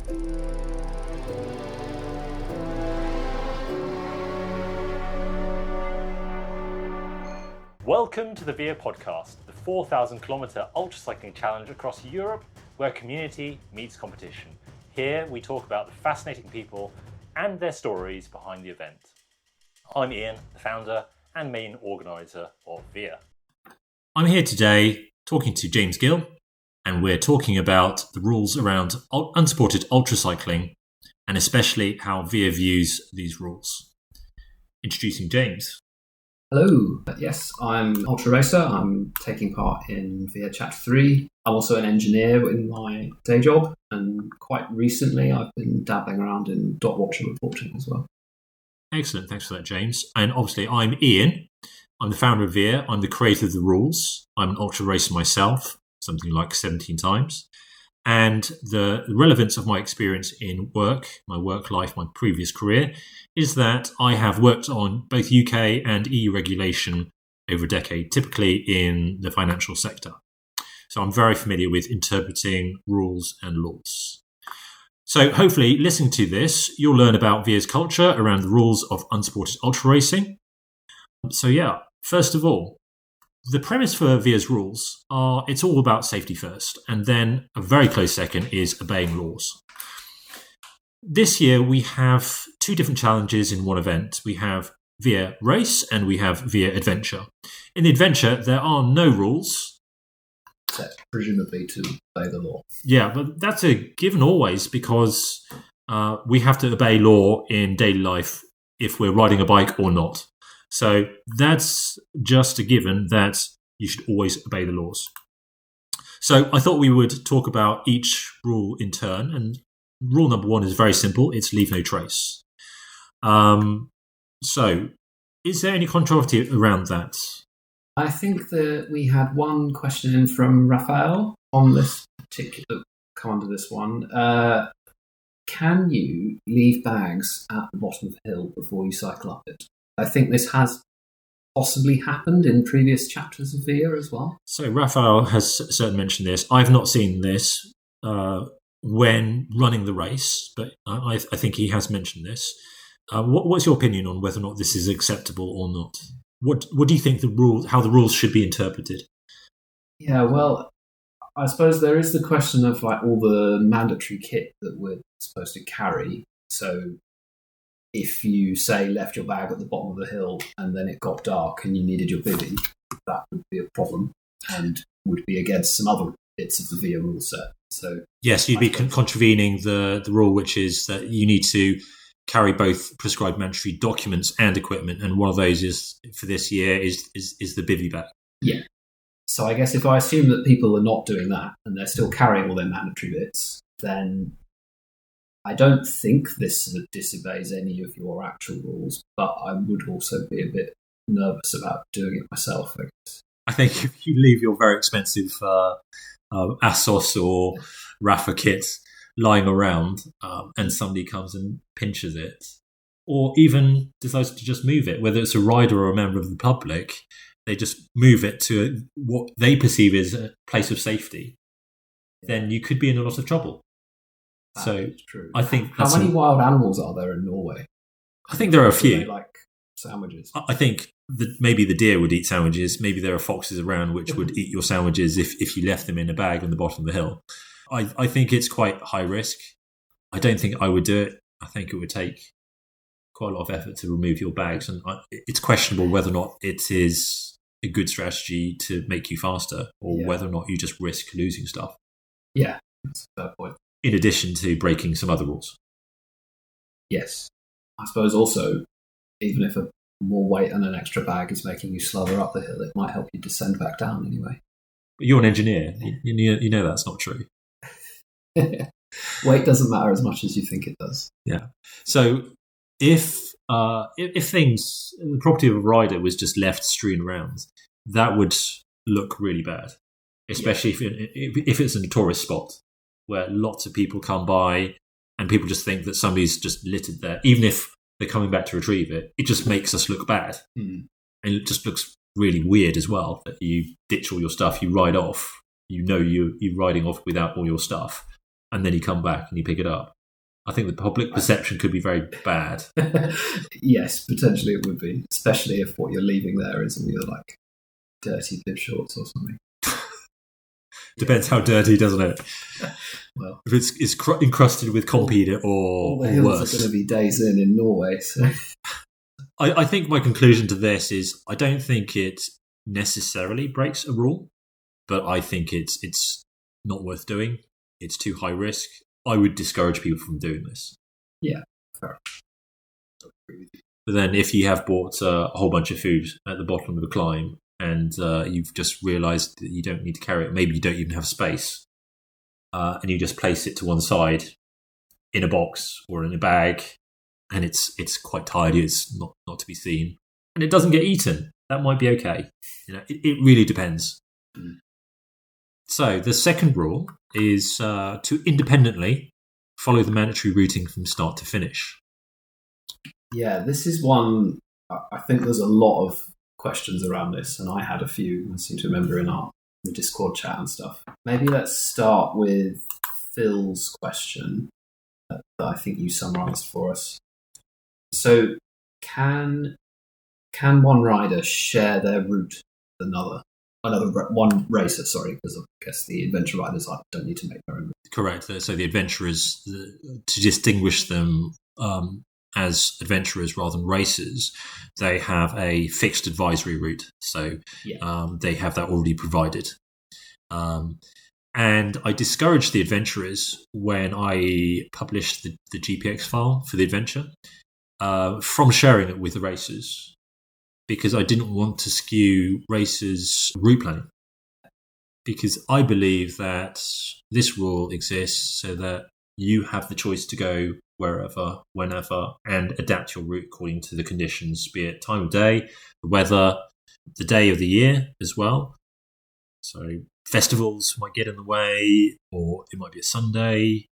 Welcome to the VIA podcast, the 4,000 kilometre ultracycling challenge across Europe where community meets competition. Here we talk about the fascinating people and their stories behind the event. I'm Ian, the founder and main organiser of VIA. I'm here today talking to James Gill, and we're talking about the rules around unsupported ultracycling and especially how VIA views these rules. Introducing James. Hello, yes, I'm Ultra Racer. I'm taking part in VIA Chapter 3. I'm also an engineer in my day job, and quite recently I've been dabbling around in dot watcher reporting as well. Excellent, thanks for that, James. And obviously I'm Ian. I'm the founder of VIA. I'm the creator of the rules. I'm an ultra racer myself, something like 17 times. And the relevance of my experience in work, my work life, my previous career, is that I have worked on both UK and EU regulation over a decade, typically in the financial sector. So I'm very familiar with interpreting rules and laws. So hopefully, listening to this, you'll learn about VIA's culture around the rules of unsupported ultra racing. So yeah, first of all, the premise for VIA's rules are it's all about safety first, and then a very close second is obeying laws. This year we have two different challenges in one event. We have VIA Race and we have VIA Adventure. In the Adventure, there are no rules. Except presumably to obey the law. Yeah, but that's a given always because we have to obey law in daily life if we're riding a bike or not. So that's just a given that you should always obey the laws. So I thought we would talk about each rule in turn. And rule number one is very simple. It's leave no trace. So is there any controversy around that? I think that we had one question in from Raphael on this particular, come under this one. Can you leave bags at the bottom of the hill before you cycle up it? I think this has possibly happened in previous chapters of VIA as well. So Raphael has certainly mentioned this. I've not seen this when running the race, but I think he has mentioned this. What's your opinion on whether or not this is acceptable or not? What do you think how the rules should be interpreted? Yeah, well, I suppose there is the question of like all the mandatory kit that we're supposed to carry. So if you, say, left your bag at the bottom of the hill and then it got dark and you needed your bivvy, that would be a problem and would be against some other bits of the VIA rule set. So yes, you'd be contravening the rule, which is that you need to carry both prescribed mandatory documents and equipment, and one of those is for this year is the bivvy bag. Yeah. So I guess if I assume that people are not doing that and they're still carrying all their mandatory bits, then I don't think this disobeys any of your actual rules, but I would also be a bit nervous about doing it myself, I guess. I think if you leave your very expensive Asos or Rafa kit lying around and somebody comes and pinches it, or even decides to just move it, whether it's a rider or a member of the public, they just move it to what they perceive as a place of safety, then you could be in a lot of trouble. So true. I think how many wild animals are there in Norway? I think there are a few. They like sandwiches. I think that maybe the deer would eat sandwiches. Maybe there are foxes around which would eat your sandwiches if you left them in a bag on the bottom of the hill. I think it's quite high risk. I don't think I would do it. I think it would take quite a lot of effort to remove your bags, and it's questionable whether or not it is a good strategy to make you faster, or whether or not you just risk losing stuff. Yeah, that's a fair point. In addition to breaking some other rules. Yes. I suppose also, even if a more weight and an extra bag is making you slither up the hill, it might help you descend back down anyway. But you're an engineer. You know that's not true. Weight doesn't matter as much as you think it does. Yeah. So if things, the property of a rider was just left strewn around, that would look really bad, especially if it's a tourist spot where lots of people come by and people just think that somebody's just littered there. Even if they're coming back to retrieve it, it just makes us look bad. And it just looks really weird as well that you ditch all your stuff, you ride off, you're riding off without all your stuff, and then you come back and you pick it up. I think the public perception could be very bad. Yes, potentially it would be, especially if what you're leaving there is all your like dirty bib shorts or something. Depends how dirty, doesn't it? Well, if it's encrusted with competer all the or hills worse. are going to be days in Norway. So I think my conclusion to this is I don't think it necessarily breaks a rule, but I think it's not worth doing. It's too high risk. I would discourage people from doing this. Yeah, fair. But then if you have bought a whole bunch of food at the bottom of the climb and you've just realised that you don't need to carry it, maybe you don't even have space, and you just place it to one side in a box or in a bag, and it's quite tidy, it's not to be seen, and it doesn't get eaten, that might be okay. It really depends. So the second rule is to independently follow the mandatory routing from start to finish. Yeah, this is one, I think there's a lot of questions around this, and I had a few, I seem to remember in our Discord chat and stuff. Maybe let's start with Phil's question that I think you summarised for us. So, can one rider share their route with one racer? Sorry, because I guess the adventure riders don't need to make their own route. Correct. So the adventurers, to distinguish them as adventurers rather than racers, they have a fixed advisory route. So they have that already provided. And I discouraged the adventurers when I published the GPX file for the adventure from sharing it with the racers, because I didn't want to skew racers' route planning. Because I believe that this rule exists so that you have the choice to go wherever, whenever, and adapt your route according to the conditions, be it time of day, the weather, the day of the year as well. So festivals might get in the way, or it might be a Sunday.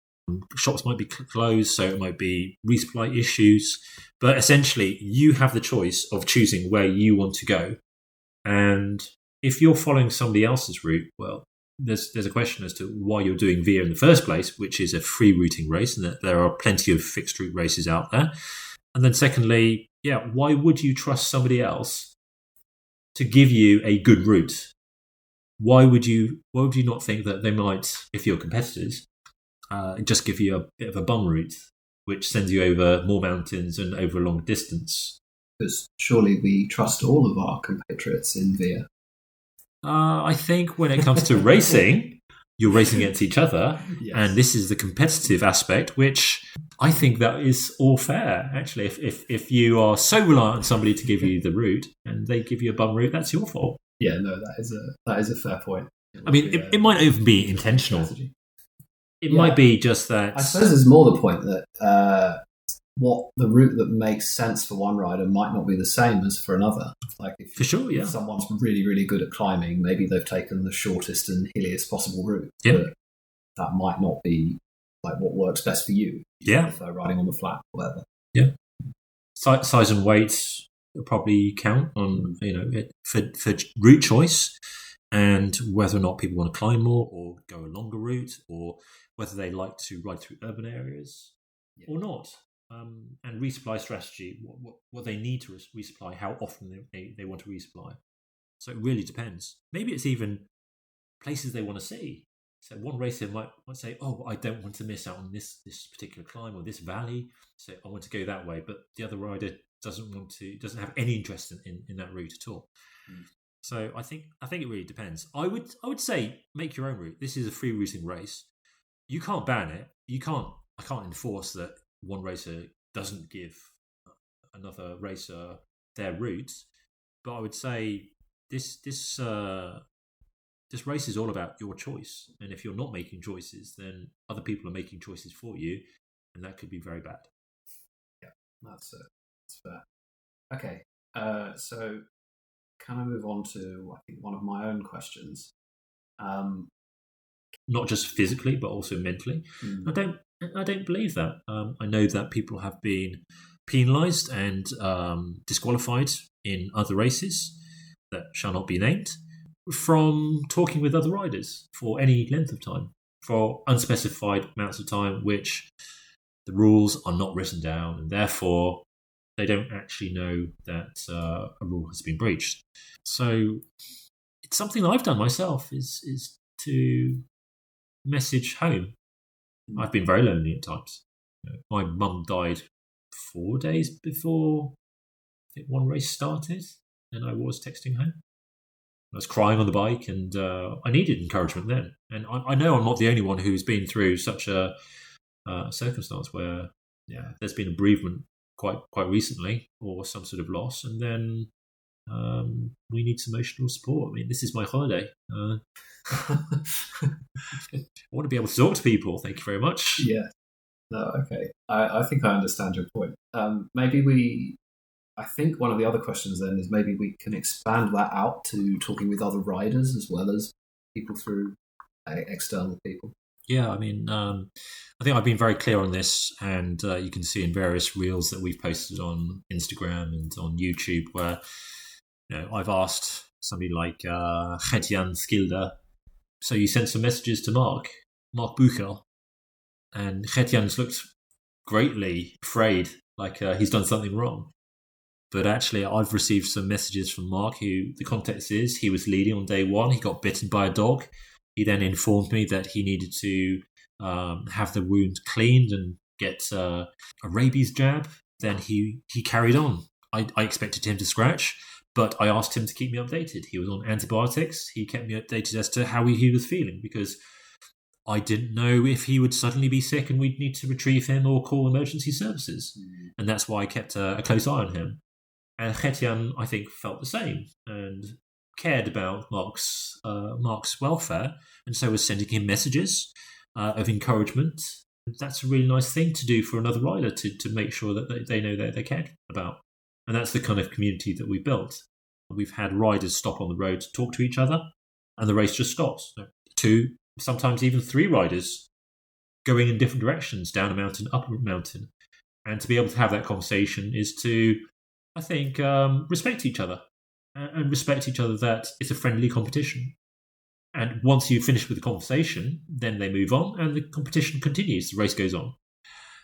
Shops might be closed, so it might be resupply issues. But essentially, you have the choice of choosing where you want to go. And if you're following somebody else's route, well, there's a question as to why you're doing VIA in the first place, which is a free routing race, and that there are plenty of fixed route races out there. And then secondly, why would you trust somebody else to give you a good route? Why would you not think that they might, if you're competitors, just give you a bit of a bum route, which sends you over more mountains and over a long distance? Because surely we trust all of our compatriots in VIA. I think when it comes to racing, you're racing against each other, yes. And this is the competitive aspect, which I think that is all fair. Actually, if you are so reliant on somebody to give you the route and they give you a bum route, that's your fault. Yeah, no, that is a fair point. I mean, it might even be intentional. It might be just that. I suppose there's more the point that what the route that makes sense for one rider might not be the same as for another. Like if someone's really, really good at climbing, maybe they've taken the shortest and hilliest possible route. Yep. But that might not be like what works best for you. Yeah. If riding on the flat, whatever. Yeah. Size and weight probably count on, for route choice, and whether or not people want to climb more or go a longer route, or whether they like to ride through urban areas or not. And resupply strategy, what they need to resupply, how often they want to resupply. So it really depends. Maybe it's even places they want to see. So one racer might say, I don't want to miss out on this particular climb or this valley, so I want to go that way. But the other rider doesn't have any interest in that route at all. So I think it really depends. I would say make your own route. This is a free routing race. You can't ban it. I can't enforce that one racer doesn't give another racer their route, but I would say this race is all about your choice, and if you're not making choices, then other people are making choices for you, and that could be very bad. Yeah, that's fair. Okay, so can I move on to, I think, one of my own questions? Not just physically, but also mentally. I don't believe that. I know that people have been penalised and disqualified in other races that shall not be named from talking with other riders for any length of time, for unspecified amounts of time, which the rules are not written down, and therefore they don't actually know that a rule has been breached. So it's something that I've done myself, is to message home. I've been very lonely at times. My mum died 4 days before one race started, and I was texting home. I was crying on the bike, and I needed encouragement then. And I know I'm not the only one who's been through such a circumstance where there's been a bereavement quite recently, or some sort of loss, and then we need some emotional support. I mean, this is my holiday. I want to be able to talk to people. Thank you very much. Yeah. No, okay. I think I understand your point. I think one of the other questions then is maybe we can expand that out to talking with other riders as well as people through external people. Yeah, I mean, I think I've been very clear on this, and you can see in various reels that we've posted on Instagram and on YouTube where I've asked somebody like Gert-Jan Skilder, so you sent some messages to Mark Buchel, and Gert-Jan's looked greatly afraid, like he's done something wrong. But actually, I've received some messages from Mark, who the context is he was leading on day one. He got bitten by a dog. He then informed me that he needed to have the wound cleaned and get a rabies jab. Then he carried on. I expected him to scratch, but I asked him to keep me updated. He was on antibiotics. He kept me updated as to how he was feeling, because I didn't know if he would suddenly be sick and we'd need to retrieve him or call emergency services. And that's why I kept a close eye on him. And Gert-Jan, I think, felt the same and cared about Mark's welfare, and so was sending him messages of encouragement. That's a really nice thing to do for another rider, to make sure that they know that they're cared about. And that's the kind of community that we built. We've had riders stop on the road to talk to each other, and the race just stops. 2, sometimes even 3 riders going in different directions, down a mountain, up a mountain. And to be able to have that conversation is to, I think, respect each other, and respect each other that it's a friendly competition. And once you finish with the conversation, then they move on and the competition continues. The race goes on.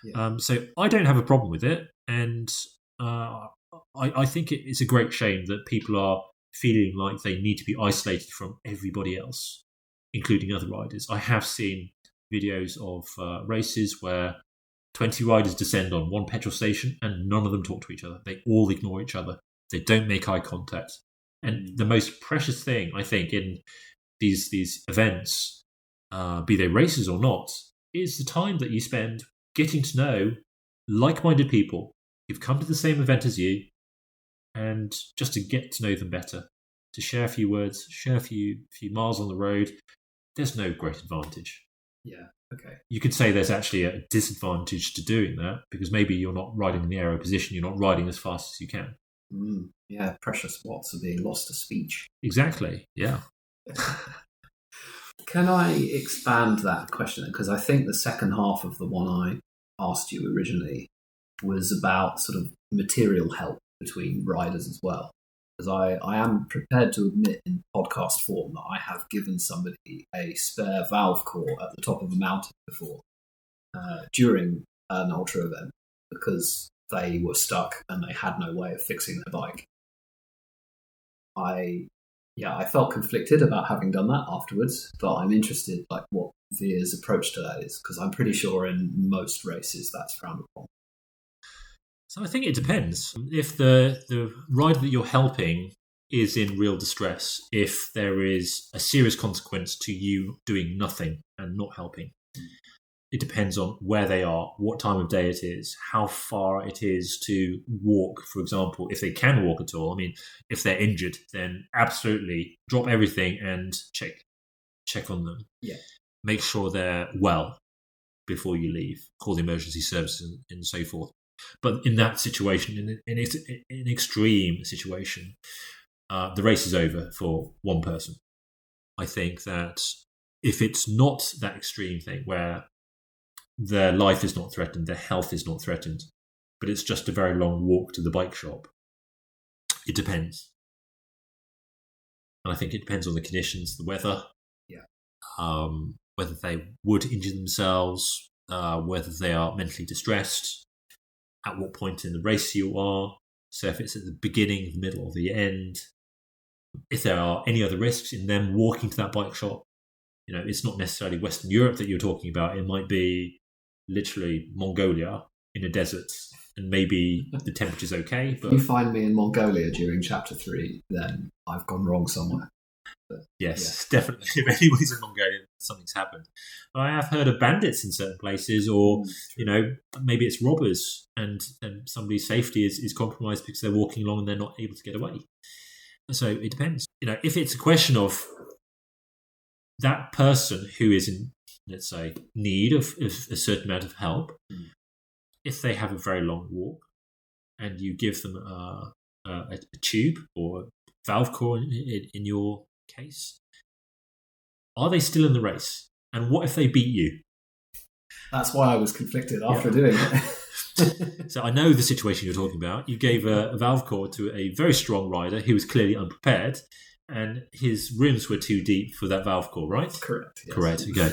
Yeah. So I don't have a problem with it. And I think it's a great shame that people are feeling like they need to be isolated from everybody else, including other riders. I have seen videos of races where 20 riders descend on one petrol station and none of them talk to each other. They all ignore each other. They don't make eye contact. And the most precious thing, I think, in these events, be they races or not, is the time that you spend getting to know like-minded people who've come to the same event as you, and just to get to know them better, to share a few words, share a few miles on the road. There's no great advantage. Yeah, okay. You could say there's actually a disadvantage to doing that, because maybe you're not riding in the aero position, you're not riding as fast as you can. Yeah, precious watts are being lost to speech. Exactly, yeah. Can I expand that question? Because I think the second half of the one I asked you originally was about sort of material help between riders as well. Because I am prepared to admit in podcast form that I have given somebody a spare valve core at the top of a mountain before during an ultra event, because they were stuck and they had no way of fixing their bike. I felt conflicted about having done that afterwards, but I'm interested like what Veer's approach to that is, because I'm pretty sure in most races that's frowned upon. So I think it depends. If the rider that you're helping is in real distress, if there is a serious consequence to you doing nothing and not helping, it depends on where they are, what time of day it is, how far it is to walk, for example, if they can walk at all. I mean, if they're injured, then absolutely drop everything and check on them. Yeah. Make sure they're well before you leave. Call the emergency services and so forth. But in that situation, in an extreme situation, the race is over for one person. I think that if it's not that extreme thing where their life is not threatened, their health is not threatened, but it's just a very long walk to the bike shop, it depends. And I think it depends on the conditions, the weather, whether they would injure themselves, whether they are mentally distressed, at what point in the race you are, so if it's at the beginning, the middle, or the end, if there are any other risks in them walking to that bike shop. It's not necessarily Western Europe that you're talking about. It might be literally Mongolia in a desert, and maybe the temperature's okay. But if you find me in Mongolia during chapter 3, then I've gone wrong somewhere. But, yes, definitely. If anybody's in Mongolia, something's happened. But I have heard of bandits in certain places, or maybe it's robbers, and somebody's safety is compromised because they're walking along and they're not able to get away. So it depends. If it's a question of that person who is in, let's say, need of a certain amount of help, if they have a very long walk and you give them a tube or valve core in your case, are they still in the race? And what if they beat you? That's why I was conflicted after doing it. So I know the situation you're talking about. You gave a valve cord to a very strong rider who was clearly unprepared, and his rims were too deep for that valve core, right? Correct. Yes. Correct. Okay.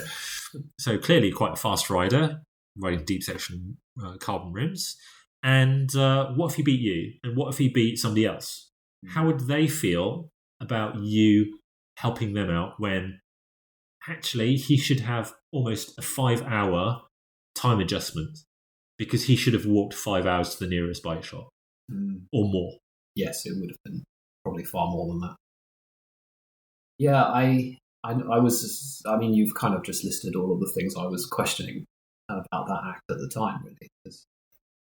So clearly quite a fast rider, riding deep section carbon rims. And what if he beat you? And what if he beat somebody else? How would they feel about you helping them out when actually he should have almost a 5-hour time adjustment because he should have walked 5 hours to the nearest bike shop or more? Yes, it would have been probably far more than that. Yeah, I was. I mean, you've kind of just listed all of the things I was questioning about that act at the time, really, because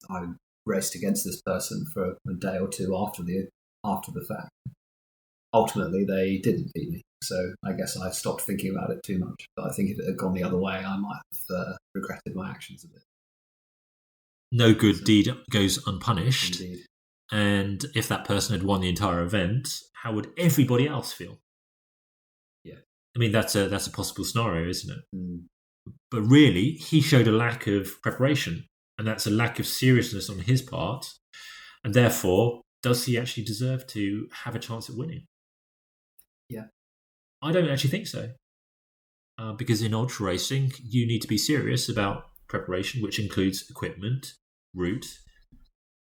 I raced against this person for a day or two after the fact. Ultimately, they didn't beat me, so I guess I stopped thinking about it too much. But I think if it had gone the other way, I might have regretted my actions a bit. No good deed goes unpunished. Indeed. And if that person had won the entire event, how would everybody else feel? I mean, that's a possible scenario, isn't it? But really, he showed a lack of preparation, and that's a lack of seriousness on his part. And therefore, does he actually deserve to have a chance at winning? Yeah. I don't actually think so. Because in ultra racing, you need to be serious about preparation, which includes equipment, route,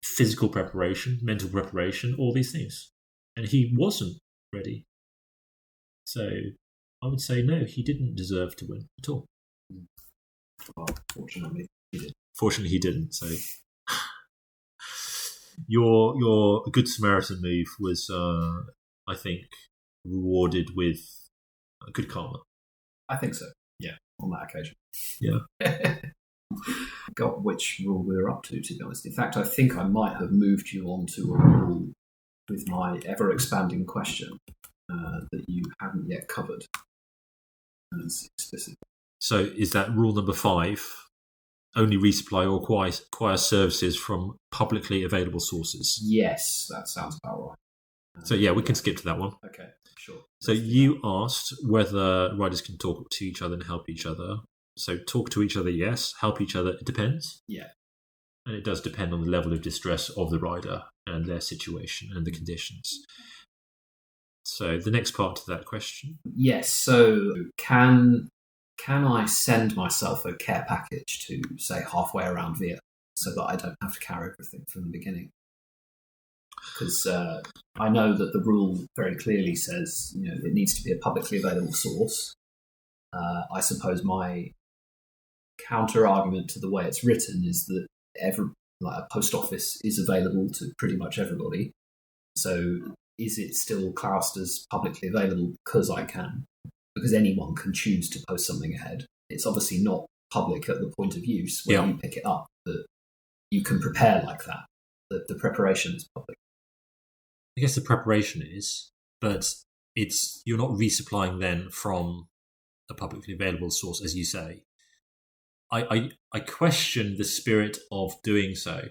physical preparation, mental preparation, all these things. And he wasn't ready. So I would say no, he didn't deserve to win at all. Well, fortunately, he did. Fortunately, he didn't. So your Good Samaritan move was, I think, rewarded with good karma. I think so. Yeah, on that occasion. Yeah. Got which rule we were up to be honest. In fact, I think I might have moved you on to a rule with my ever-expanding question that you hadn't yet covered. So is that rule number 5? Only resupply or acquire services from publicly available sources? Yes, that sounds about right. So yeah, we can skip to that one. Okay, sure. So you asked whether riders can talk to each other and help each other. So talk to each other, yes. Help each other, it depends. Yeah. And it does depend on the level of distress of the rider and their situation and the conditions. So the next part to that question. Yes, so can I send myself a care package to, say, halfway around Via so that I don't have to carry everything from the beginning? Because I know that the rule very clearly says, it needs to be a publicly available source. I suppose my counter-argument to the way it's written is that a post office is available to pretty much everybody. So is it still classed as publicly available because I can? Because anyone can choose to post something ahead. It's obviously not public at the point of use where you pick it up, but you can prepare like that. The preparation is public. I guess the preparation is, but you're not resupplying then from a publicly available source, as you say. I question the spirit of doing so,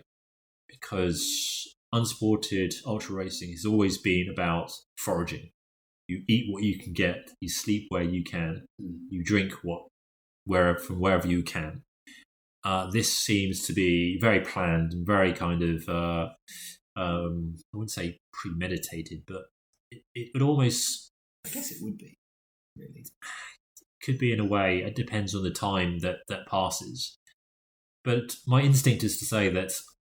because unsupported ultra racing has always been about foraging. You eat what you can get, you sleep where you can, you drink from wherever you can. This seems to be very planned and very kind of, I wouldn't say premeditated, but it would almost... I guess it would be, really. Could be in a way. It depends on the time that passes. But my instinct is to say that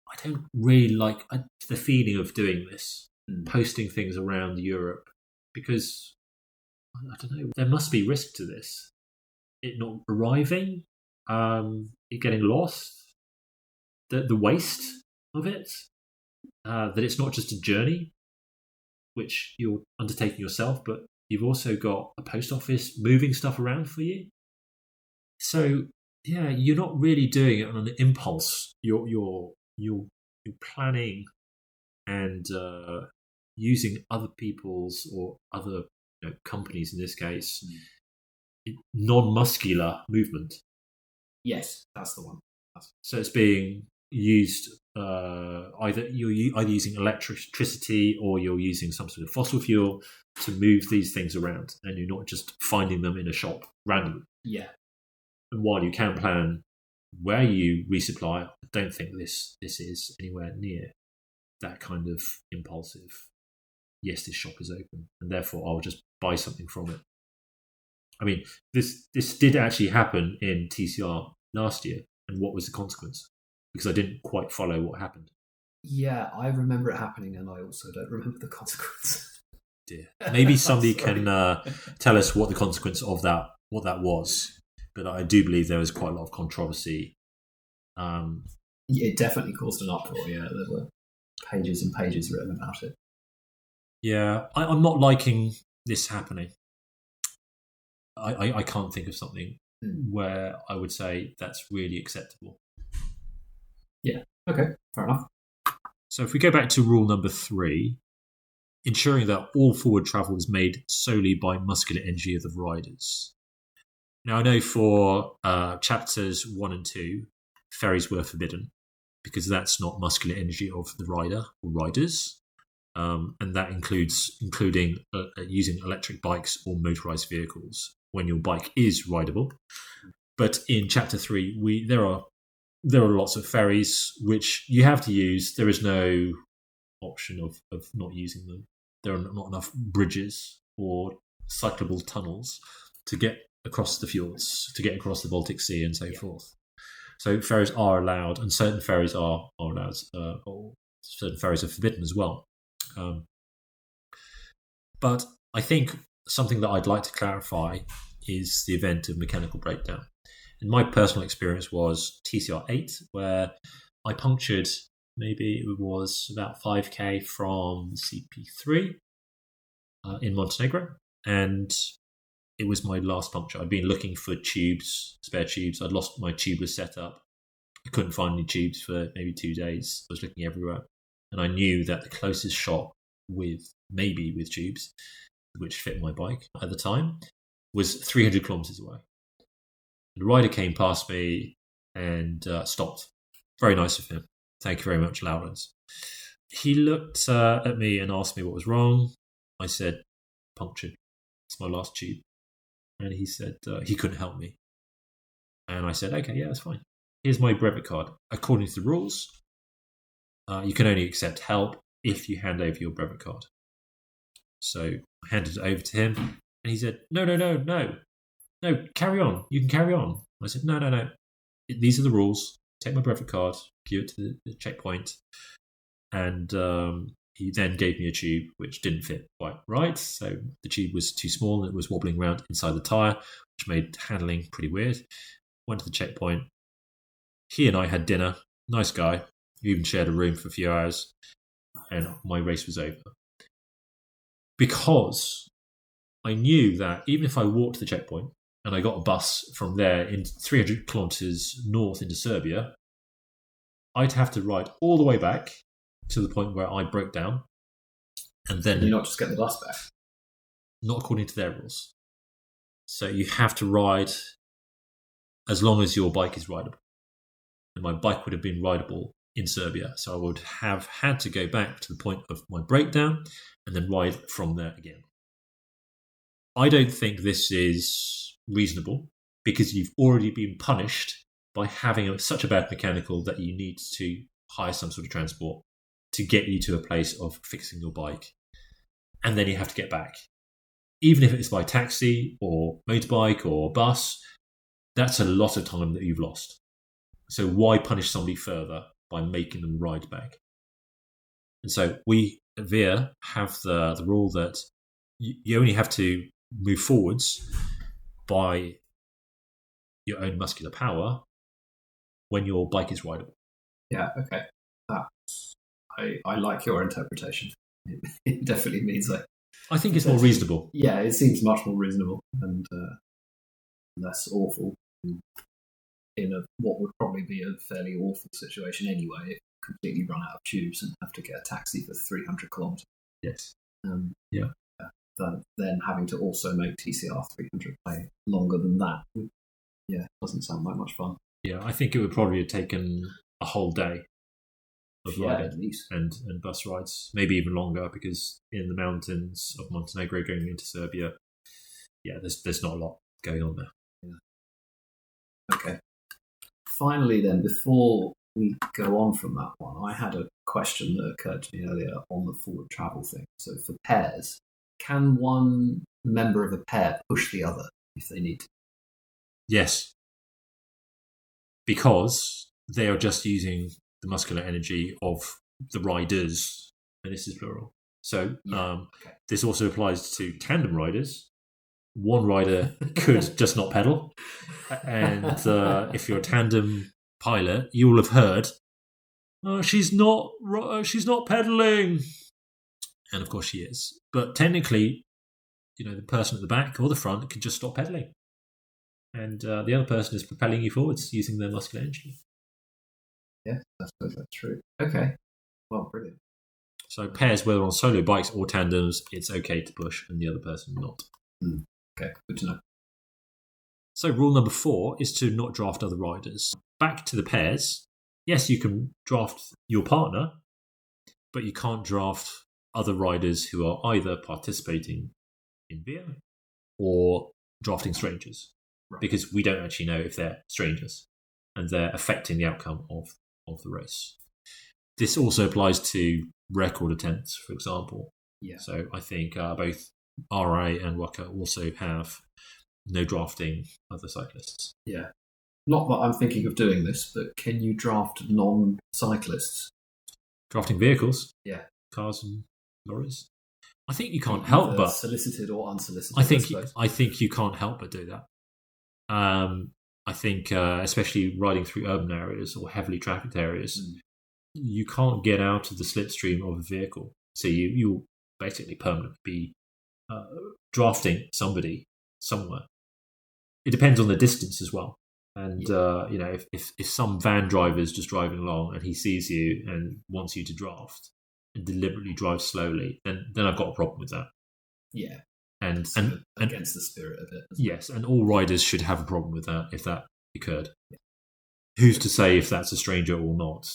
I don't really like the feeling of doing this, posting things around Europe, because I don't know, there must be risk to this. It not arriving, it getting lost, the waste of it, that it's not just a journey which you're undertaking yourself, but you've also got a post office moving stuff around for you. So yeah, you're not really doing it on an impulse. You're planning and using other people's or other companies, in this case, non-muscular movement. Yes, that's the one. So it's being used either using electricity or you're using some sort of fossil fuel to move these things around, and you're not just finding them in a shop randomly. Yeah. And while you can plan where you resupply, I don't think this is anywhere near that kind of impulsive. Yes, this shop is open, and therefore I'll just buy something from it. I mean, this did actually happen in TCR last year, and what was the consequence? Because I didn't quite follow what happened. Yeah, I remember it happening, and I also don't remember the consequence. Dear, maybe somebody can tell us what the consequence of that was. But I do believe there was quite a lot of controversy. It definitely caused an uproar. Yeah, there were pages and pages written about it. Yeah, I'm not liking this happening. I can't think of something where I would say that's really acceptable. Yeah, okay, fair enough. So if we go back to rule number 3, ensuring that all forward travel is made solely by muscular energy of the riders. Now, I know for chapters 1 and 2, ferries were forbidden because that's not muscular energy of the rider or riders. And that including using electric bikes or motorized vehicles when your bike is rideable. But in chapter 3, there are lots of ferries which you have to use. There is no option of not using them. There are not enough bridges or cyclable tunnels to get across the fjords, to get across the Baltic Sea and so forth. So ferries are allowed, and certain ferries are allowed, or certain ferries are forbidden as well. But I think something that I'd like to clarify is the event of mechanical breakdown. And my personal experience was TCR 8, where I punctured, maybe it was about 5k from CP3 in Montenegro, and it was my last puncture. I'd been looking for spare tubes. I'd lost my tubeless setup. I couldn't find any tubes for maybe 2 days. I was looking everywhere. And I knew that the closest shop with tubes, which fit my bike at the time, was 300 kilometers away. The rider came past me and stopped. Very nice of him. Thank you very much, Lawrence. He looked at me and asked me what was wrong. I said, punctured. It's my last tube. And he said he couldn't help me. And I said, okay, yeah, that's fine. Here's my brevet card. According to the rules, you can only accept help if you hand over your brevet card. So I handed it over to him, and he said, no, carry on. You can carry on. I said, no. These are the rules. Take my brevet card, give it to the checkpoint. And he then gave me a tube which didn't fit quite right. So the tube was too small and it was wobbling around inside the tyre, which made handling pretty weird. Went to the checkpoint. He and I had dinner. Nice guy. We even shared a room for a few hours. And my race was over. Because I knew that even if I walked to the checkpoint and I got a bus from there in 300 kilometers north into Serbia, I'd have to ride all the way back to the point where I broke down. And then... Can you not just get the bus back? Not according to their rules. So you have to ride as long as your bike is rideable. And my bike would have been rideable in Serbia. So I would have had to go back to the point of my breakdown and then ride from there again. I don't think this is reasonable because you've already been punished by having such a bad mechanical that you need to hire some sort of transport to get you to a place of fixing your bike. And then you have to get back. Even if it's by taxi or motorbike or bus, that's a lot of time that you've lost. So why punish somebody further by making them ride back? And so we at VIA have the rule that you only have to move forwards by your own muscular power when your bike is rideable. Yeah, okay. I like your interpretation. It definitely means I think it's more reasonable. Yeah, it seems much more reasonable and less awful in what would probably be a fairly awful situation anyway, if you completely run out of tubes and have to get a taxi for 300 kilometres. Yes. Then having to also make TCR 300 play longer than that, doesn't sound like much fun. Yeah, I think it would probably have taken a whole day of riding at least. and bus rides, maybe even longer, because in the mountains of Montenegro going into Serbia, there's not a lot going on there. Yeah. Okay. Finally, then, before we go on from that one, I had a question that occurred to me earlier on the forward travel thing. So for pairs, can one member of a pair push the other if they need to? Yes. Because they are just using the muscular energy of the riders, and this is plural. So this also applies to tandem riders. One rider could just not pedal, and if you're a tandem pilot, you will have heard, she's not pedaling, and of course she is. But technically, the person at the back or the front can just stop pedaling, and the other person is propelling you forwards using their muscular energy. Yes, I suppose that's true. Okay, well, brilliant. So pairs, whether on solo bikes or tandems, it's okay to push, and the other person not. Okay, good to know. So rule number 4 is to not draft other riders. Back to the pairs. Yes, you can draft your partner, but you can't draft other riders who are either participating in VIA or drafting strangers, because we don't actually know if they're strangers and they're affecting the outcome of the race. This also applies to record attempts, for example. Yeah. So I think both RA and WACA also have no drafting other cyclists. Yeah. Not that I'm thinking of doing this, but can you draft non-cyclists? Drafting vehicles? Yeah. Cars and lorries? I think you can't help but... solicited or unsolicited, I think you can't help but do that. I think, especially riding through urban areas or heavily trafficked areas, you can't get out of the slipstream of a vehicle. So you'll basically permanently be drafting somebody somewhere. It depends on the distance as well. And, if some van driver is just driving along and he sees you and wants you to draft and deliberately drives slowly, then I've got a problem with that. Yeah. And against the spirit of it. Yes, and all riders should have a problem with that if that occurred. Yeah. Who's to say if that's a stranger or not?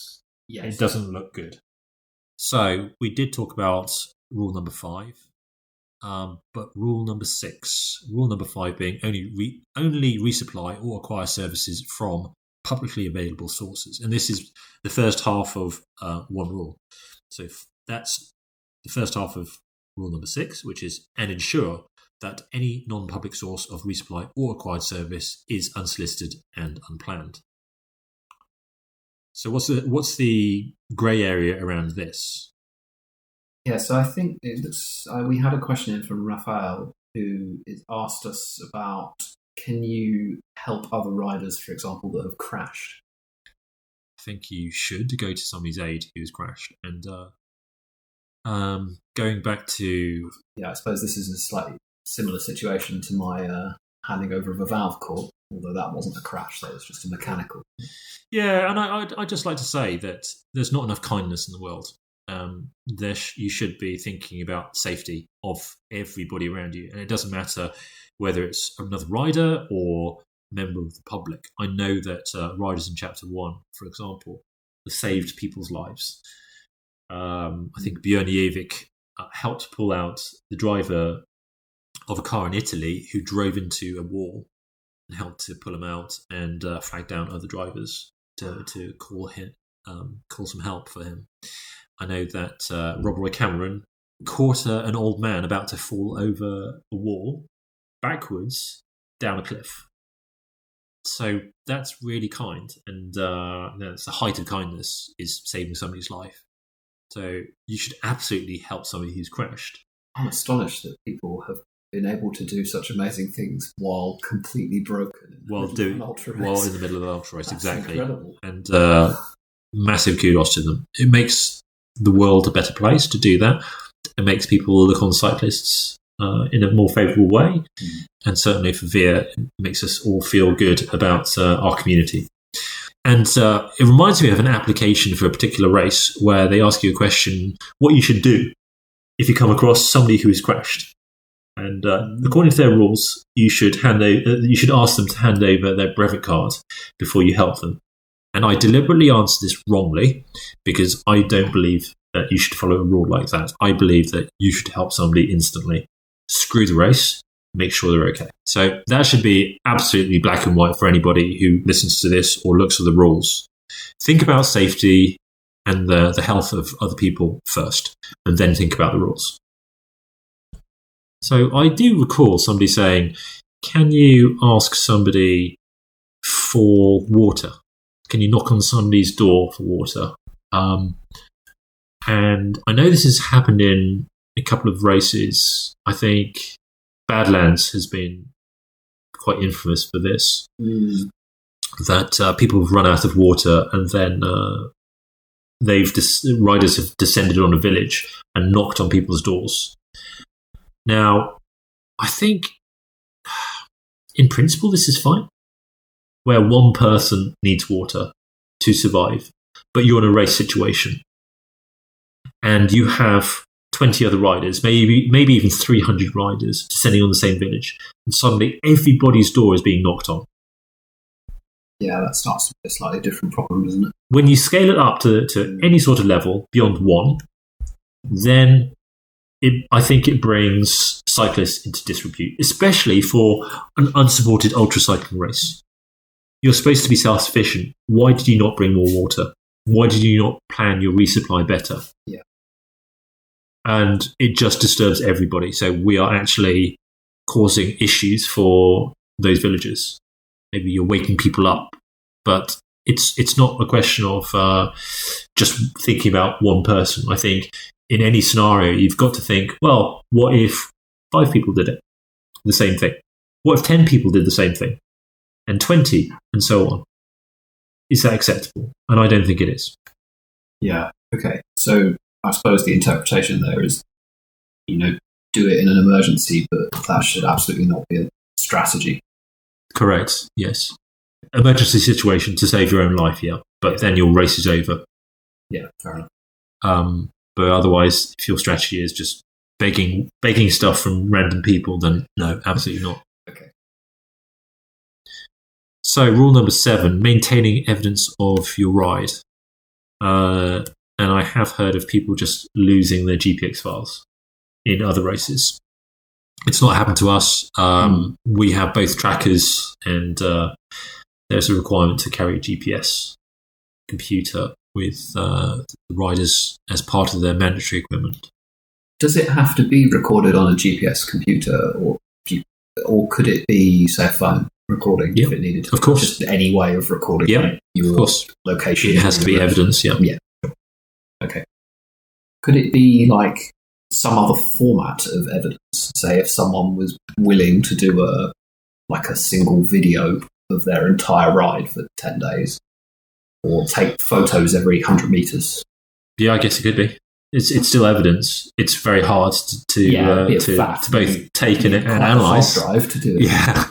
Yes. It doesn't look good. So we did talk about rule number 5, but rule number 6, rule number 5 being only resupply or acquire services from publicly available sources. And this is the first half of one rule. So that's the first half of rule number 6, which is and ensure that any non-public source of resupply or acquired service is unsolicited and unplanned. So what's the grey area around this? Yeah, so I think we had a question in from Raphael who asked us about, can you help other riders, for example, that have crashed? I think you should go to somebody's aid who's crashed. And going back to... Yeah, I suppose this is a slightly similar situation to my handing over of a valve core, although that wasn't a crash, that was just a mechanical. Yeah, and I'd just like to say that there's not enough kindness in the world. You should be thinking about safety of everybody around you, and it doesn't matter whether it's another rider or member of the public. I know that riders in Chapter 1, for example, have saved people's lives. I think Björn Jevik helped pull out the driver of a car in Italy who drove into a wall and helped to pull him out and flag down other drivers to call some help for him. I know that Rob Roy Cameron caught an old man about to fall over a wall backwards down a cliff. So that's really kind, and that's the height of kindness, is saving somebody's life. So you should absolutely help somebody who's crashed. I'm astonished that people have been able to do such amazing things while completely broken. While in the middle of an ultra race, exactly. Incredible. And massive kudos to them. It makes the world a better place to do that. It makes people look on cyclists in a more favourable way. And certainly for VIA, it makes us all feel good about our community. And it reminds me of an application for a particular race where they ask you a question, what you should do if you come across somebody who has crashed. And according to their rules, you should ask them to hand over their brevet card before you help them. And I deliberately answered this wrongly because I don't believe that you should follow a rule like that. I believe that you should help somebody instantly. Screw the race, make sure they're okay. So that should be absolutely black and white for anybody who listens to this or looks at the rules. Think about safety and the health of other people first, and then think about the rules. So I do recall somebody saying, can you ask somebody for water? Can you knock on somebody's door for water? And I know this has happened in a couple of races. I think Badlands has been quite infamous for this. That people have run out of water, and then riders have descended on a village and knocked on people's doors. Now, I think in principle this is fine, where one person needs water to survive, but you're in a race situation and you have 20 other riders, maybe even 300 riders descending on the same village, and suddenly everybody's door is being knocked on. Yeah, that starts to be a slightly different problem, doesn't it? When you scale it up to any sort of level beyond one, then I think it brings cyclists into disrepute, especially for an unsupported ultracycling race. You're supposed to be self-sufficient. Why did you not bring more water? Why did you not plan your resupply better? Yeah. And it just disturbs everybody. So we are actually causing issues for those villagers. Maybe you're waking people up, but it's not a question of just thinking about one person. I think in any scenario, you've got to think, well, what if 5 people did it? The same thing. What if 10 people did the same thing? And 20, and so on. Is that acceptable? And I don't think it is. Yeah, okay. So I suppose the interpretation there is, do it in an emergency, but that should absolutely not be a strategy. Correct, yes. Emergency situation to save your own life, yeah. But then your race is over. Yeah, fair enough. But otherwise, if your strategy is just begging stuff from random people, then no, absolutely not. Okay. So rule number 7, maintaining evidence of your ride. And I have heard of people just losing their GPX files in other races. It's not happened to us. We have both trackers, and there's a requirement to carry a GPS computer with the riders as part of their mandatory equipment. Does it have to be recorded on a GPS computer, or could it be, say, a phone recording if it needed to? Of course. Just any way of recording your location. It has to be evidence, yeah. Yeah. Okay. Could it be like some other format of evidence? Say if someone was willing to do a single video of their entire ride for 10 days, or take photos every 100 meters. Yeah, I guess it could be. It's still evidence. It's very hard to both take and analyse. Hard drive to do it. Yeah.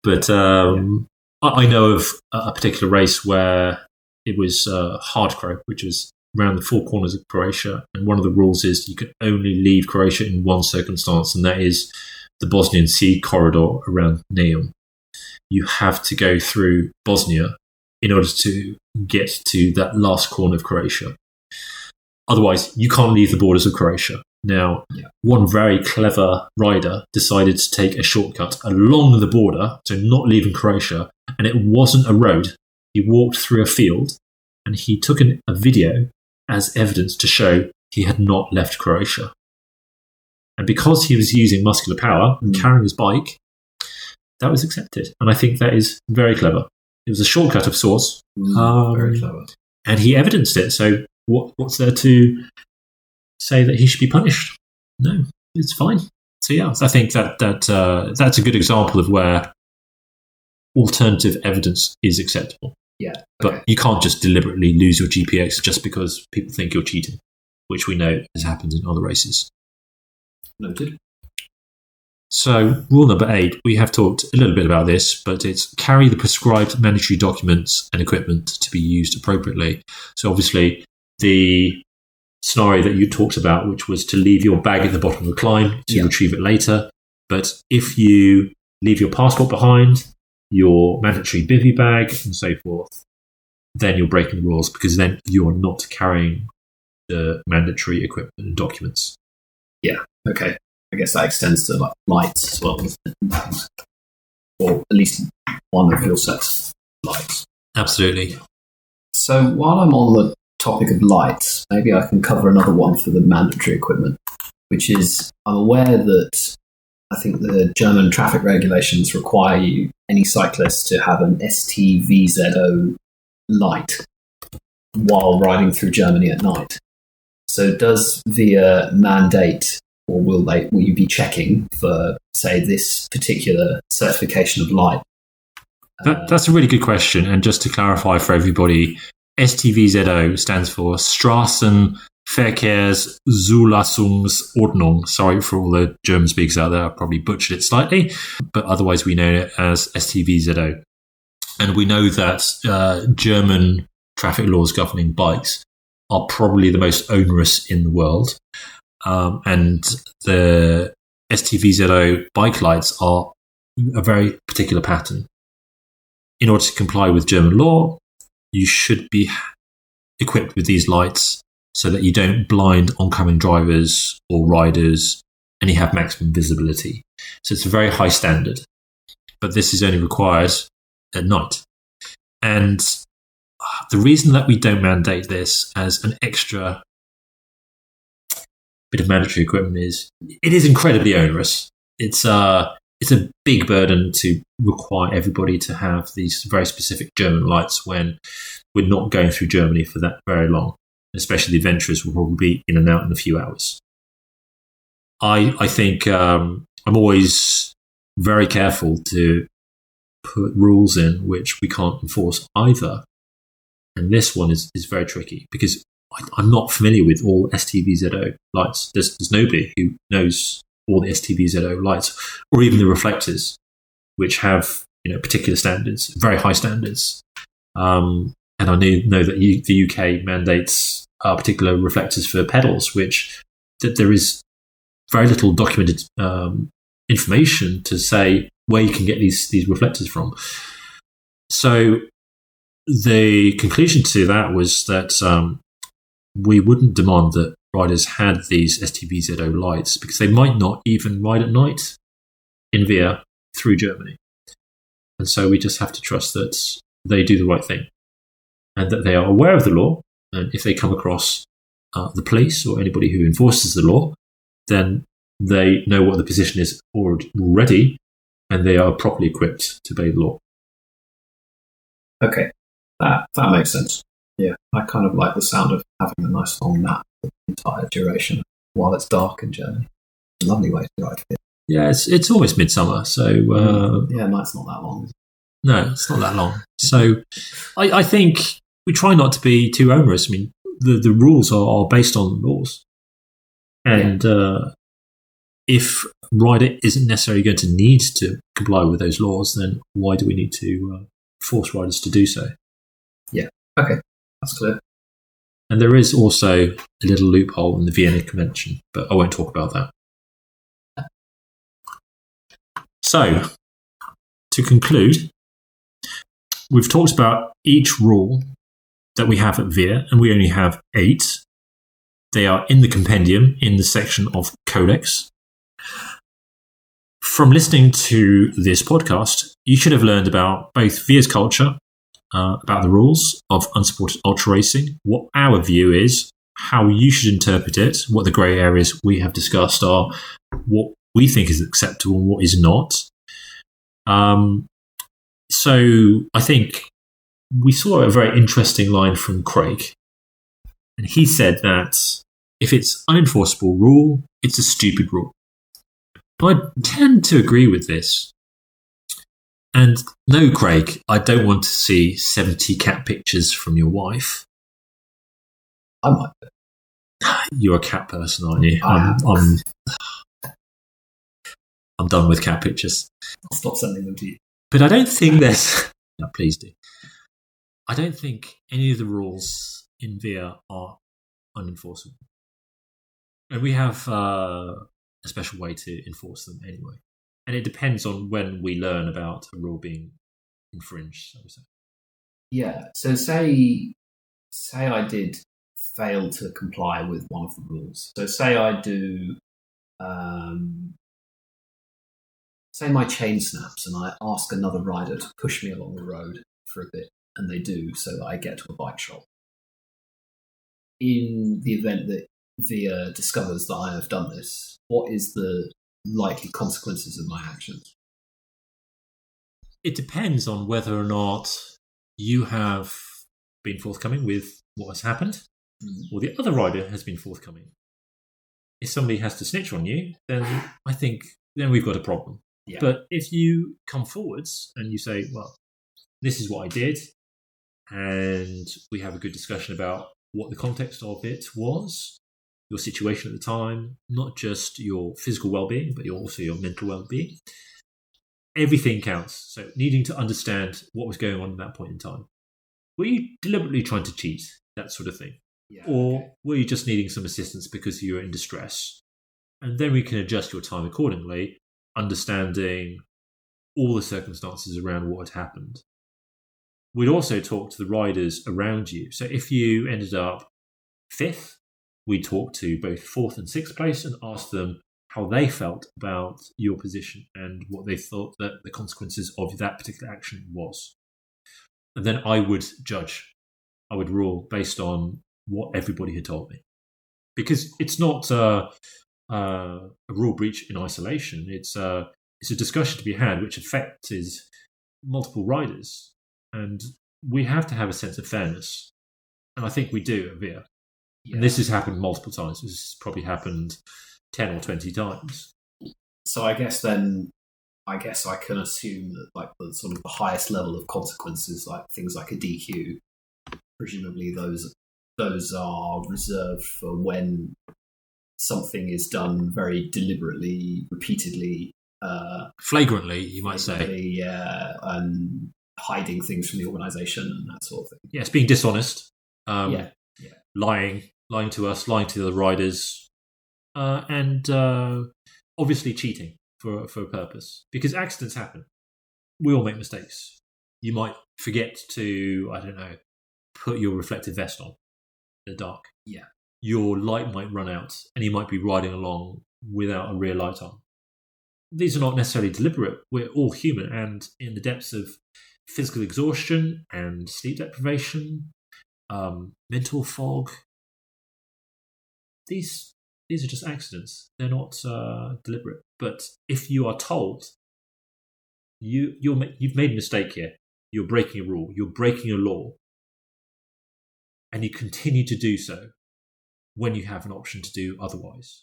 But I know of a particular race where it was hardcore, which was around the 4 corners of Croatia, and one of the rules is you can only leave Croatia in one circumstance, and that is the Bosnian Sea corridor around Neum. You have to go through Bosnia in order to get to that last corner of Croatia. Otherwise, you can't leave the borders of Croatia. Now, one very clever rider decided to take a shortcut along the border, so not leaving Croatia, and it wasn't a road. He walked through a field, and he took a video as evidence to show he had not left Croatia. And because he was using muscular power and carrying his bike, that was accepted. And I think that is very clever. It was a shortcut of sorts. Very clever. And he evidenced it. So what's there to say that he should be punished? No, it's fine. So yeah, I think that's a good example of where alternative evidence is acceptable. Yeah. But you can't just deliberately lose your GPX just because people think you're cheating, which we know has happened in other races. Noted. So rule number 8, we have talked a little bit about this, but it's carry the prescribed mandatory documents and equipment to be used appropriately. So obviously the scenario that you talked about, which was to leave your bag at the bottom of the climb to retrieve it later. But if you leave your passport behind, your mandatory bivvy bag and so forth, then you're breaking the rules, because then you're not carrying the mandatory equipment and documents. Yeah, okay. I guess that extends to like lights as well, doesn't it? Or at least one of your sets of lights. Absolutely. So while I'm on the topic of lights, maybe I can cover another one for the mandatory equipment, which is, I'm aware that I think the German traffic regulations require any cyclist to have an STVZO light while riding through Germany at night. So does VIA mandate, or will you be checking for, say, this particular certification of light? That's a really good question. And just to clarify for everybody, STVZO stands for Straßenverkehrszulasungsordnung. Sorry for all the German speakers out there. I probably butchered it slightly, but otherwise we know it as STVZO. And we know that German traffic laws governing bikes are probably the most onerous in the world. And the STVZO bike lights are a very particular pattern. In order to comply with German law, you should be equipped with these lights so that you don't blind oncoming drivers or riders, and you have maximum visibility. So it's a very high standard, but this is only required at night. And the reason that we don't mandate this as an extra bit of mandatory equipment is it is incredibly onerous. It's a big burden to require everybody to have these very specific German lights when we're not going through Germany for that very long. Especially the adventurers will probably be in and out in a few hours. I think I'm always very careful to put rules in which we can't enforce either. And this one is very tricky because I'm not familiar with all STVZO lights. There's nobody who knows all the STVZO lights, or even the reflectors, which have particular standards, very high standards. And I know that the UK mandates particular reflectors for pedals, which that there is very little documented information to say where you can get these reflectors from. So the conclusion to that was that we wouldn't demand that riders had these STVZO lights because they might not even ride at night in VIA through Germany. And so we just have to trust that they do the right thing and that they are aware of the law. And if they come across the police or anybody who enforces the law, then they know what the position is already and they are properly equipped to obey the law. Okay, that makes sense. Yeah, I kind of like the sound of having a nice long nap for the entire duration while it's dark in Germany. Lovely way to ride it. Yeah, it's almost midsummer, so night's not that long. No, it's not that long. So I think we try not to be too onerous. I mean, the rules are based on laws, and if rider isn't necessarily going to need to comply with those laws, then why do we need to force riders to do so? Yeah. Okay. That's clear. And there is also a little loophole in the Vienna Convention, but I won't talk about that. So, to conclude, we've talked about each rule that we have at VIA, and we only have 8. They are in the compendium in the section of Codex. From listening to this podcast, you should have learned about both VIA's culture, about the rules of unsupported ultra racing, what our view is, how you should interpret it, what the grey areas we have discussed are, what we think is acceptable and what is not. So I think we saw a very interesting line from Craig, and he said that if it's unenforceable rule, it's a stupid rule. I tend to agree with this. And no, Craig, I don't want to see 70 cat pictures from your wife. I might. You're a cat person, aren't you? I'm done with cat pictures. I'll stop sending them to you. But I don't think there's... No, please do. I don't think any of the rules in VIA are unenforceable. And we have a special way to enforce them anyway. And it depends on when we learn about a rule being infringed, so to say. Yeah, so say I did fail to comply with one of the rules. So say I do... say my chain snaps and I ask another rider to push me along the road for a bit, and they do, so that I get to a bike shop. In the event that VIA discovers that I have done this, what is the likely consequences of my actions? It depends on whether or not you have been forthcoming with what has happened, or the other rider has been forthcoming. If somebody has to snitch on you, then I think then we've got a problem. Yeah. But if you come forwards and you say, well, this is what I did, and we have a good discussion about what the context of it was, your situation at the time, not just your physical well-being, but also your mental well-being, everything counts. So needing to understand what was going on at that point in time. Were you deliberately trying to cheat? That sort of thing. Yeah, or were you just needing some assistance because you were in distress? And then we can adjust your time accordingly, understanding all the circumstances around what had happened. We'd also talk to the riders around you. So if you ended up 5th, we'd talk to both 4th and 6th place and ask them how they felt about your position and what they thought that the consequences of that particular action was. And then I would judge. I would rule based on what everybody had told me. Because it's not a rule breach in isolation. It's a discussion to be had which affects multiple riders. And we have to have a sense of fairness. And I think we do at VIA. Yeah. And this has happened multiple times. This has probably happened 10 or 20 times. So I guess I can assume that like the sort of the highest level of consequences, like things like a DQ, presumably those are reserved for when something is done very deliberately, repeatedly, flagrantly, you might say. Yeah, and hiding things from the organisation and that sort of thing. Yes, being dishonest. Yeah. Lying to us, lying to the riders, and obviously cheating for a purpose. Because accidents happen. We all make mistakes. You might forget to, I don't know, put your reflective vest on in the dark. Yeah. Your light might run out and you might be riding along without a rear light on. These are not necessarily deliberate. We're all human, and in the depths of physical exhaustion and sleep deprivation, mental fog, these are just accidents. They're not deliberate. But if you are told you've made a mistake here, you're breaking a rule, you're breaking a law, and you continue to do so when you have an option to do otherwise,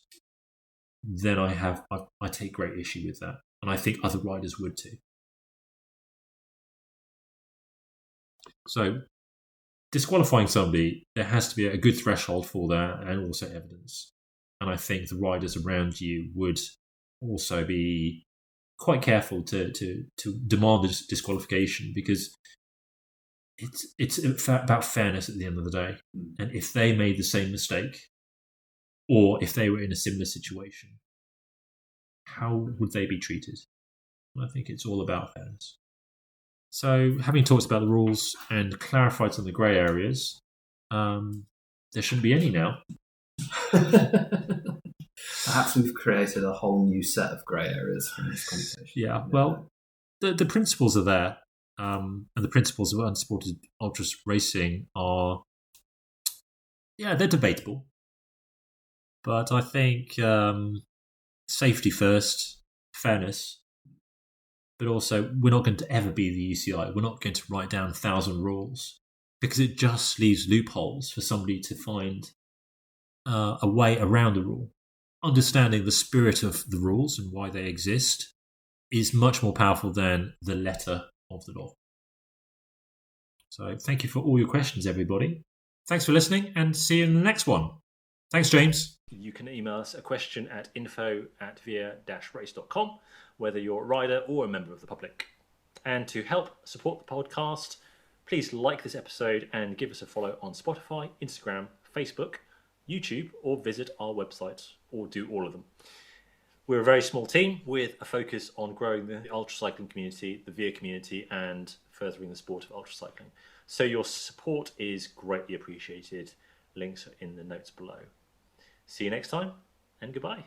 then I take great issue with that, and I think other riders would too. So, disqualifying somebody, there has to be a good threshold for that, and also evidence. And I think the riders around you would also be quite careful to demand this disqualification, because it's about fairness at the end of the day. And if they made the same mistake, or if they were in a similar situation, how would they be treated? I think it's all about fairness. So, having talked about the rules and clarified some of the grey areas, there shouldn't be any now. Perhaps we've created a whole new set of grey areas from this conversation. Yeah, well, the principles are there, and the principles of unsupported ultra racing are, they're debatable. But I think safety first, fairness, but also we're not going to ever be the UCI. We're not going to write down 1,000 rules because it just leaves loopholes for somebody to find a way around the rule. Understanding the spirit of the rules and why they exist is much more powerful than the letter of the law. So thank you for all your questions, everybody. Thanks for listening, and see you in the next one. Thanks, James. You can email us a question at info@via-race.com, whether you're a rider or a member of the public. And to help support the podcast, please like this episode and give us a follow on Spotify, Instagram, Facebook, YouTube, or visit our website, or do all of them. We're a very small team with a focus on growing the ultracycling community, the VIA community, and furthering the sport of ultracycling. So your support is greatly appreciated. Links are in the notes below. See you next time, and goodbye.